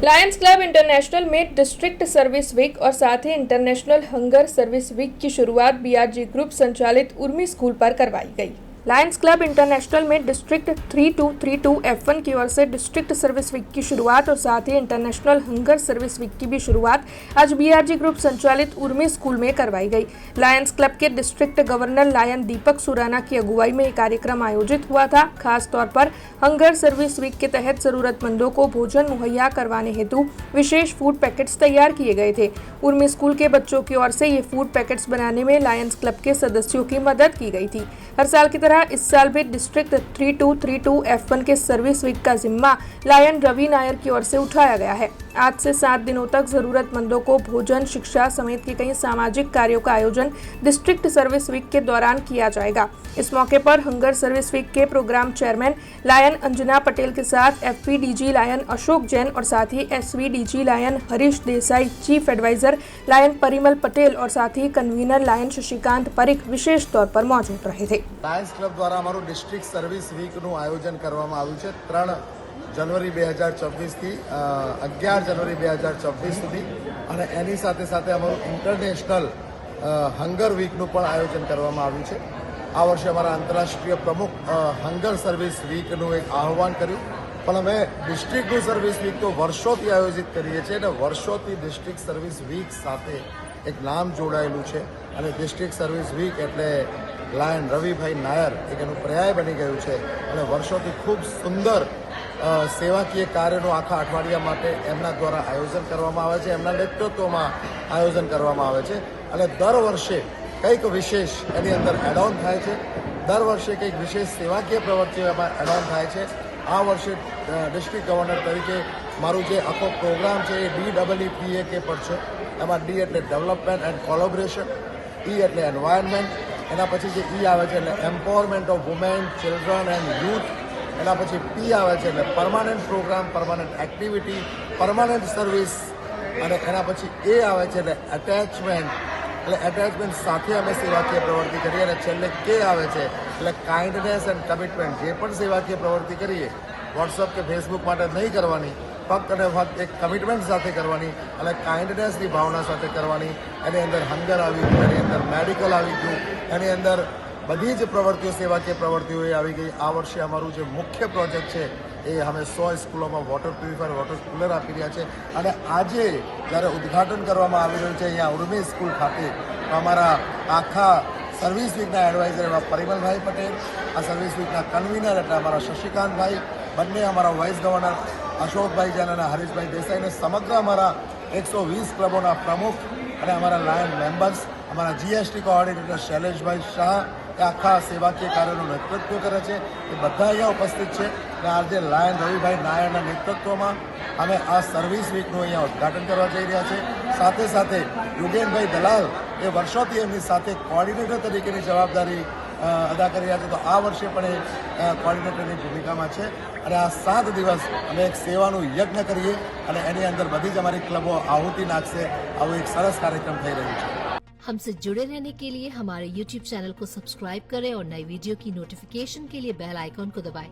Lions club international में district service week और साथ ही इंटरनेशनल हंगर सर्विस वीक की शुरुआत बीआरजी ग्रुप संचालित उर्मी स्कूल पर करवाई गई। लायंस क्लब इंटरनेशनल में डिस्ट्रिक्ट 3232 F1 की ओर से डिस्ट्रिक्ट सर्विस वीक की शुरुआत और साथ ही इंटरनेशनल हंगर सर्विस वीक की भी शुरुआत आज बीआरजी ग्रुप संचालित उर्मी स्कूल में करवाई गई। लायंस क्लब के डिस्ट्रिक्ट गवर्नर लायन दीपक सुराना की अगुवाई में ये कार्यक्रम आयोजित हुआ था। खास तौर पर हंगर सर्विस वीक के तहत जरूरतमंदों को भोजन मुहैया करवाने हेतु विशेष फूड पैकेट्स तैयार किए गए थे। उर्मी स्कूल के बच्चों की ओर से ये फूड पैकेट्स बनाने में लायंस क्लब के सदस्यों की मदद की गई थी। हर साल की तरह इस साल भी डिस्ट्रिक्ट 3232 F1 के सर्विस वीक का जिम्मा लायन रवि नायर की ओर से उठाया गया है। आज से 7 दिनों तक जरूरतमंदों को भोजन, शिक्षा समेत के कई सामाजिक कार्यों का आयोजन डिस्ट्रिक्ट सर्विस वीक के दौरान किया जाएगा। इस मौके पर हंगर सर्विस वीक के programme chairman lion Anjana Patel के साथ FPDG लायन अशोक जैन और साथ ही SVDG lion Harish Desai, chief advisor lion Parimal Patel और साथ ही कन्वीनर लायन शशिकांत परीख विशेष तौर पर मौजूद रहे थे। लायंस क्लब द्वारा अमरु डिस्ट्रिक्ट सर्विस वीकનું આયોજન કરવામાં આવ્યું છે 3 જાન્યુઆરી 2024 થી 11 જાન્યુઆરી 2024 સુધી અને એની સાથે સાથે અમારું ઇન્ટરનેશનલ હંગર વીકનું પણ આયોજન કરવામાં આવ્યું છે। આ વર્ષે અમારા આંતરરાષ્ટ્રીય પ્રમુખ હંગર સર્વિસ વીકનું એક આહ્વાન કર્યું, પણ અમે ડિસ્ટ્રિક્ટનું સર્વિસ વીક તો વર્ષોથી આયોજિત કરીએ છીએ અને વર્ષોથી ડિસ્ટ્રિક્ટ સર્વિસ વીક સાથે એક નામ જોડાયેલું છે અને ડિસ્ટ્રિક્ટ સર્વિસ વીક એટલે લાયન રવિભાઈ નાયર એક એનું પર્યાય બની ગયું છે અને વર્ષોથી ખૂબ સુંદર સેવાકીય કાર્યનું આખા અઠવાડિયા માટે એમના દ્વારા આયોજન કરવામાં આવે છે, એમના નેતૃત્વમાં આયોજન કરવામાં આવે છે અને દર વર્ષે કંઈક વિશેષ એની અંદર એડ ઓન થાય છે। દર વર્ષે કંઈક વિશેષ સેવાકીય પ્રવૃત્તિઓ એમાં એડ ઓન થાય છે। આ વર્ષે ડિસ્ટ્રિક્ટ ગવર્નર તરીકે મારું જે આખો પ્રોગ્રામ છે એ DEEPAK પર છે। એમાં D એટલે ડેવલપમેન્ટ એન્ડ કોલોબરેશન, E એટલે એન્વાયરમેન્ટ, એના પછી જે E આવે છે એટલે empowerment of women, children and youth, એના પછી P આવે છે એટલે permanent programme, permanent activity, permanent service અને એના પછી A આવે છે એટલે એટેચમેન્ટ, એટલે એટેચમેન્ટ સાથે અમે સેવાકીય પ્રવૃત્તિ કરીએ અને છેલ્લે K આવે છે એટલે કાઇન્ડનેસ એન્ડ કમિટમેન્ટ। જે પણ સેવાકીય પ્રવૃત્તિ કરીએ વોટ્સઅપ કે ફેસબુક માટે નહીં કરવાની, ફક્ત અને ફક્ત એક કમિટમેન્ટ સાથે કરવાની અને કાઇન્ડનેસની ભાવના સાથે કરવાની। એની અંદર હંગર આવી ગયું, એની અંદર મેડિકલ આવી ગયું, એની અંદર બધી જ પ્રવૃત્તિઓ સેવાકીય પ્રવૃત્તિઓ એ આવી ગઈ। આ વર્ષે અમારું જે મુખ્ય પ્રોજેક્ટ છે એ અમે 100 સ્કૂલોમાં વોટર પ્યુરિફાયર, વોટર કુલર આપી રહ્યા છે અને આજે જ્યારે ઉદ્ઘાટન કરવામાં આવી રહ્યું છે અહીંયા ઉર્મી સ્કૂલ ખાતે, તો અમારા આખા સર્વિસ વીકના એડવાઇઝર એવા પરિમલભાઈ પટેલ, આ સર્વિસ વીકના કન્વીનર એટલે અમારા શશિકાંતભાઈ, બંને અમારા વાઇસ ગવર્નર અશોકભાઈ જૈન અને હરીશભાઈ દેસાઈને, સમગ્ર અમારા 120 ક્લબોના પ્રમુખ અને અમારા લાયન મેમ્બર્સ, અમારા GST કોઓર્ડિનેટર શૈલેષભાઈ શાહ એ આખા સેવાકીય કાર્યનું નેતૃત્વ કરે છે, એ બધા અહીંયા ઉપસ્થિત છે અને આજે લાયન રવિભાઈ નાયરના નેતૃત્વમાં અમે આ સર્વિસ વીકનું અહીંયા ઉદ્ઘાટન કરવા જઈ રહ્યા છે। સાથે સાથે યુગેનભાઈ દલાલ એ વર્ષોથી એમની સાથે કોઓર્ડિનેટર તરીકેની જવાબદારી અદા કરી રહ્યા છે, તો આ વર્ષે પણ એ કોઓર્ડિનેટરની ભૂમિકામાં છે અને આ 7 દિવસ અમે એક સેવાનું યજ્ઞ કરીએ અને એની અંદર બધી જ અમારી ક્લબો આહુતિ નાખશે। આવું એક સરસ કાર્યક્રમ થઈ રહ્યું છે। हमसे जुड़े रहने के लिए हमारे YouTube चैनल को सब्सक्राइब करें और नई वीडियो की नोटिफिकेशन के लिए बेल आइकॉन को दबाएं।